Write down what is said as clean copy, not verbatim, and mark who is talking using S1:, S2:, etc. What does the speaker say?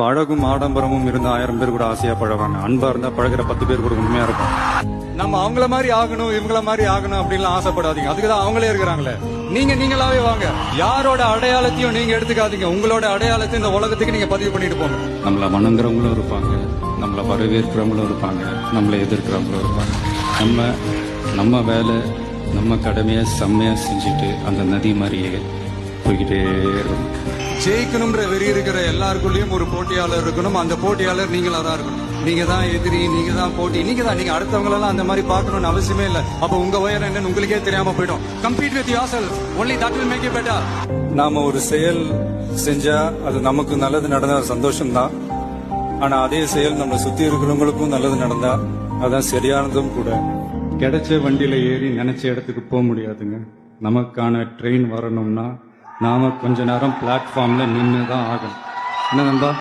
S1: இப்போ அழகும் ஆடம்பரமும் இருந்த 1000 பேர் கூட ஆசையா பழகுவாங்க. அன்பா இருந்தா பழகுற 10 பேர் கூட உண்மையா இருக்கும். நம்ம அவங்கள மாதிரி ஆகணும், இவங்கள மாதிரி ஆகணும் அப்படின்லாம் ஆசைப்படாதீங்க. அதுக்குதான் அவங்களே இருக்கிறாங்களே. நீங்களாவே வாங்க. யாரோட அடையாளத்தையும் நீங்க எடுத்துக்காதீங்க. உங்களோட அடையாளத்தை இந்த உலகத்துக்கு நீங்க பதிவு பண்ணிட்டு போங்க. நம்மள வணங்குறவங்களும் இருப்பாங்க, நம்மள வரவேற்கிறவங்களும் இருப்பாங்க, நம்மளை எதிர்க்கிறவங்களும் இருப்பாங்க. நம்ம வேலை, நம்ம கடமையை செம்மையா செஞ்சுட்டு அந்த நதி மாதிரியே போய்கிட்டே இருக்கணும். ஜெயிக்கணும்ன்ற வெறி இருக்கிற எல்லாருக்குள்ளயும் ஒரு போட்டியாளர் இருக்கணும். அந்த போட்டியாளர் நீங்களா தான் இருக்கணும். நீங்க தான் எதிரி, நீங்க தான் போட்டி, நீங்க அடுத்தவங்களெல்லாம் அந்த மாதிரி பார்க்கணும்னு அவசியமே இல்லை. அப்ப உங்க உயரம் என்னன்னு உங்களுக்கே தெரியாம போயிடும். Compete with yourself, only that will make you better. நாம ஒரு செயல் செஞ்சா அது நமக்கு நல்லது நடந்தா சந்தோஷம் தான். ஆனா அதே செயல் நம்ம சுத்தி இருக்கிறவங்களுக்கும் நல்லது நடந்தா அதான் சரியானதும் கூட. கிடைச்ச வண்டியில ஏறி நினைச்ச இடத்துக்கு போக முடியாதுங்க. நமக்கான ட்ரெயின் வரணும்னா நாம கொஞ்ச நேரம் பிளாட்ஃபார்ம்ல நின்று தான் ஆகணும். என்ன நண்பா?